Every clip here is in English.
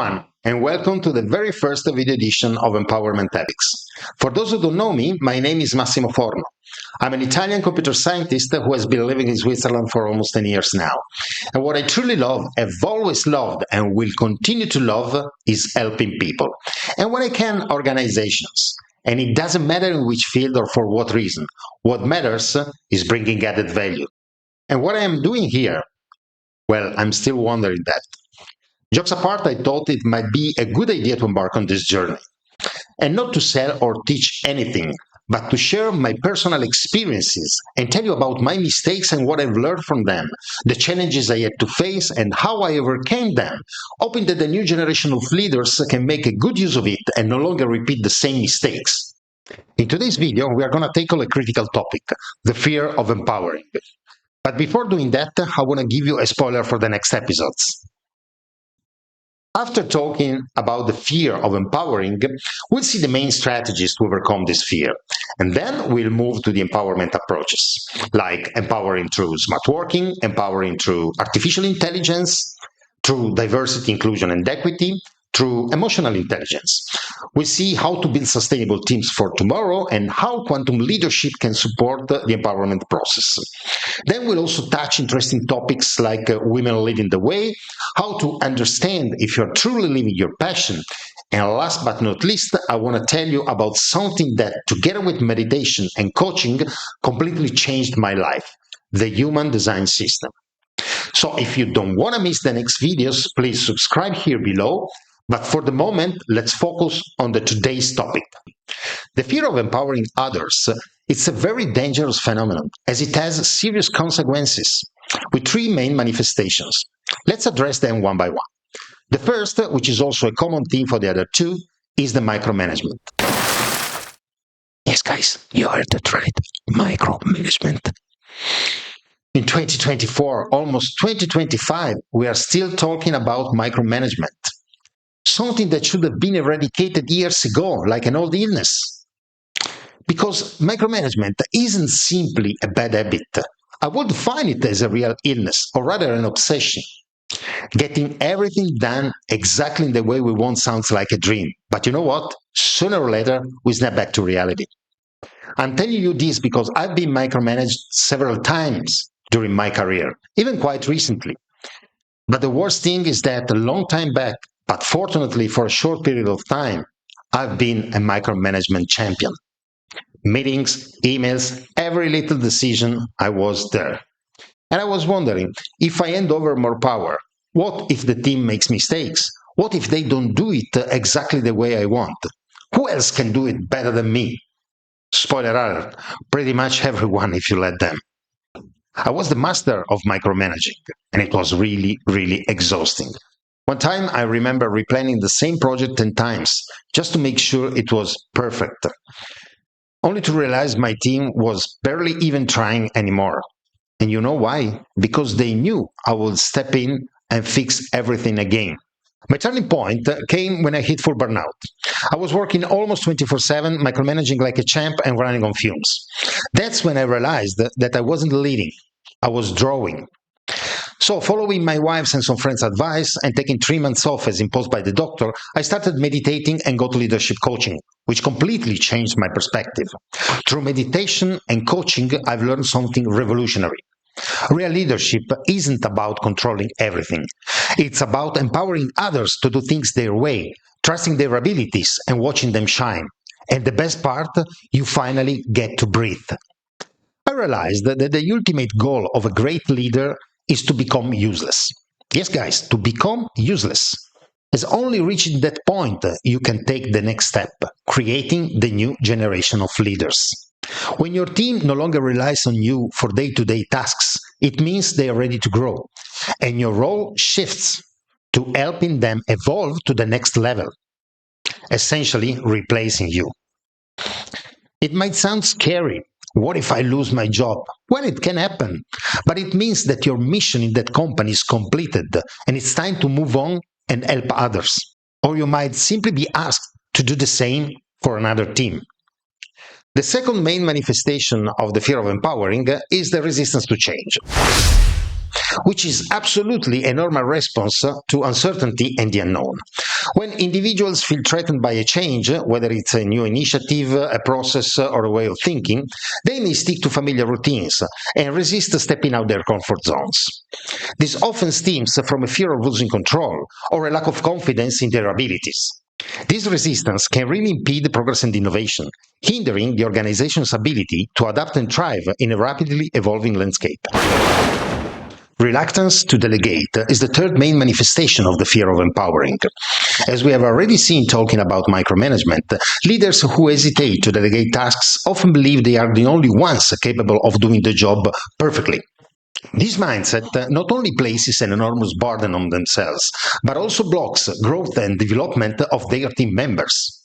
everyone, and welcome to the very first video edition of Empowerment Epics. For those who don't know me, my name is Massimo Forno. I'm an Italian computer scientist who has been living in Switzerland for almost 10 years now. And what I truly love, have always loved, and will continue to love is helping people. And when I can, organizations. And it doesn't matter in which field or for what reason. What matters is bringing added value. And what I am doing here? Well, I'm still wondering that. Jokes apart, I thought it might be a good idea to embark on this journey. And not to sell or teach anything, but to share my personal experiences and tell you about my mistakes and what I've learned from them, the challenges I had to face and how I overcame them, hoping that the new generation of leaders can make a good use of it and no longer repeat the same mistakes. In today's video, we are going to tackle a critical topic, the fear of empowering. But before doing that, I want to give you a spoiler for the next episodes. After talking about the fear of empowering, we'll see the main strategies to overcome this fear. And then we'll move to the empowerment approaches, like empowering through smart working, empowering through artificial intelligence, through diversity, inclusion, and equity, through emotional intelligence. We see how to build sustainable teams for tomorrow and how quantum leadership can support the empowerment process. Then we'll also touch interesting topics like women leading the way, how to understand if you're truly living your passion. And last but not least, I want to tell you about something that, together with meditation and coaching, completely changed my life, the human design system. So if you don't want to miss the next videos, please subscribe here below. But for the moment, let's focus on today's topic. The fear of empowering others, it's a very dangerous phenomenon, as it has serious consequences, with three main manifestations. Let's address them one by one. The first, which is also a common theme for the other two, is the micromanagement. Yes, guys, you heard that right. Micromanagement. In 2024, almost 2025, we are still talking about micromanagement. Something that should have been eradicated years ago, like an old illness. Because micromanagement isn't simply a bad habit. I would define it as a real illness, or rather an obsession. Getting everything done exactly in the way we want sounds like a dream. But you know what? Sooner or later, we snap back to reality. I'm telling you this because I've been micromanaged several times during my career, even quite recently. But the worst thing is that a long time back, but fortunately for a short period of time, I've been a micromanagement champion. Meetings, emails, every little decision, I was there. And I was wondering, if I hand over more power, what if the team makes mistakes? What if they don't do it exactly the way I want? Who else can do it better than me? Spoiler alert, pretty much everyone if you let them. I was the master of micromanaging, and it was really, really exhausting. One time, I remember replanning the same project 10 times, just to make sure it was perfect. Only to realize my team was barely even trying anymore. And you know why? Because they knew I would step in and fix everything again. My turning point came when I hit full burnout. I was working almost 24/7, micromanaging like a champ and running on fumes. That's when I realized that I wasn't leading, I was drawing. So, following my wife's and some friends' advice and taking 3 months off as imposed by the doctor, I started meditating and got leadership coaching, which completely changed my perspective. Through meditation and coaching, I've learned something revolutionary. Real leadership isn't about controlling everything. It's about empowering others to do things their way, trusting their abilities and watching them shine. And the best part, you finally get to breathe. I realized that the ultimate goal of a great leader is to become useless. Yes, guys, to become useless. As only reaching that point, you can take the next step, creating the new generation of leaders. When your team no longer relies on you for day-to-day tasks, it means they are ready to grow, and your role shifts to helping them evolve to the next level, essentially replacing you. It might sound scary. What if I lose my job? Well, it can happen, but it means that your mission in that company is completed and it's time to move on and help others. Or you might simply be asked to do the same for another team. The second main manifestation of the fear of empowering is the resistance to change, which is absolutely a normal response to uncertainty and the unknown. When individuals feel threatened by a change, whether it's a new initiative, a process, or a way of thinking, they may stick to familiar routines and resist stepping out their comfort zones. This often stems from a fear of losing control or a lack of confidence in their abilities. This resistance can really impede progress and innovation, hindering the organization's ability to adapt and thrive in a rapidly evolving landscape. Reluctance to delegate is the third main manifestation of the fear of empowering. As we have already seen talking about micromanagement, leaders who hesitate to delegate tasks often believe they are the only ones capable of doing the job perfectly. This mindset not only places an enormous burden on themselves, but also blocks growth and development of their team members.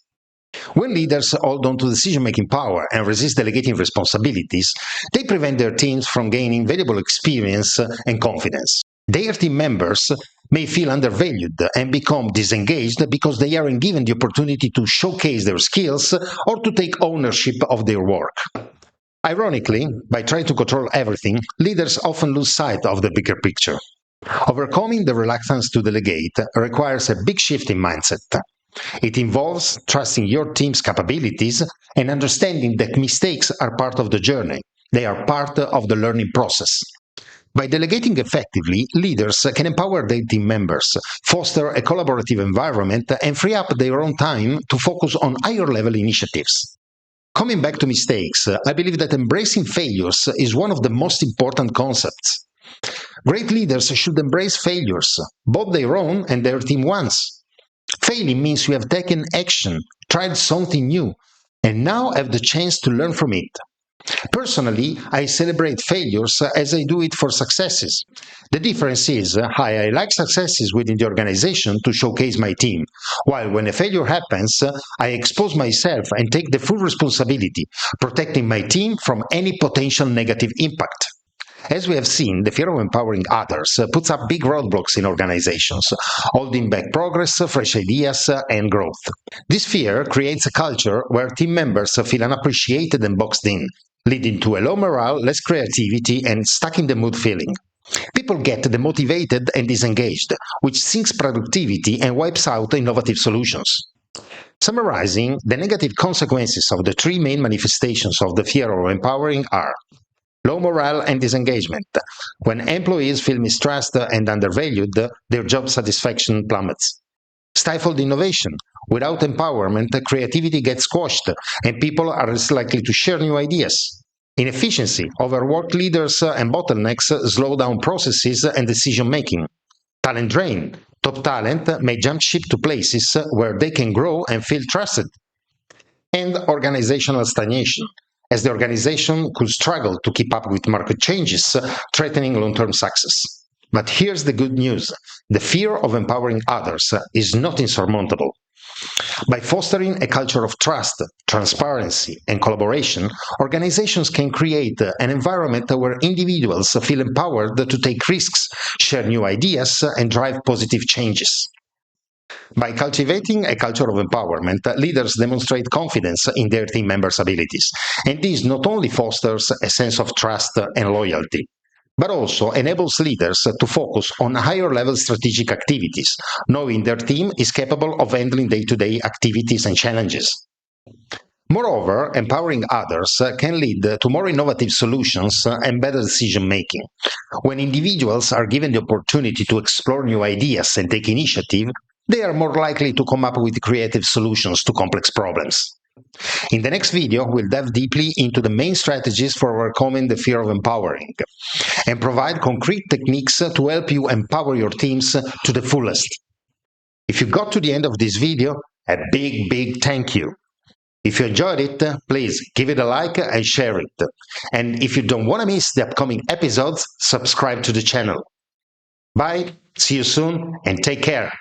When leaders hold on to decision-making power and resist delegating responsibilities, they prevent their teams from gaining valuable experience and confidence. Their team members may feel undervalued and become disengaged because they aren't given the opportunity to showcase their skills or to take ownership of their work. Ironically, by trying to control everything, leaders often lose sight of the bigger picture. Overcoming the reluctance to delegate requires a big shift in mindset. It involves trusting your team's capabilities and understanding that mistakes are part of the journey. They are part of the learning process. By delegating effectively, leaders can empower their team members, foster a collaborative environment, and free up their own time to focus on higher-level initiatives. Coming back to mistakes, I believe that embracing failures is one of the most important concepts. Great leaders should embrace failures, both their own and their team ones. Failing means you have taken action, tried something new, and now have the chance to learn from it. Personally, I celebrate failures as I do it for successes. The difference is I like successes within the organization to showcase my team, while when a failure happens, I expose myself and take the full responsibility, protecting my team from any potential negative impact. As we have seen, the fear of empowering others puts up big roadblocks in organizations, holding back progress, fresh ideas, and growth. This fear creates a culture where team members feel unappreciated and boxed in, leading to a low morale, less creativity, and stuck in the mood feeling. People get demotivated and disengaged, which sinks productivity and wipes out innovative solutions. Summarizing, the negative consequences of the three main manifestations of the fear of empowering are low morale and disengagement. When employees feel mistrusted and undervalued, their job satisfaction plummets. Stifled innovation. Without empowerment, creativity gets squashed, and people are less likely to share new ideas. Inefficiency. Overworked leaders and bottlenecks slow down processes and decision-making. Talent drain. Top talent may jump ship to places where they can grow and feel trusted. And organizational stagnation, as the organization could struggle to keep up with market changes, threatening long-term success. But here's the good news. The fear of empowering others is not insurmountable. By fostering a culture of trust, transparency, and collaboration, organizations can create an environment where individuals feel empowered to take risks, share new ideas, and drive positive changes. By cultivating a culture of empowerment, leaders demonstrate confidence in their team members' abilities, and this not only fosters a sense of trust and loyalty, but also enables leaders to focus on higher-level strategic activities, knowing their team is capable of handling day-to-day activities and challenges. Moreover, empowering others can lead to more innovative solutions and better decision-making. When individuals are given the opportunity to explore new ideas and take initiative, they are more likely to come up with creative solutions to complex problems. In the next video, we'll dive deeply into the main strategies for overcoming the fear of empowering and provide concrete techniques to help you empower your teams to the fullest. If you got to the end of this video, a big thank you. If you enjoyed it, please give it a like and share it. And if you don't want to miss the upcoming episodes, subscribe to the channel. Bye, see you soon, and take care.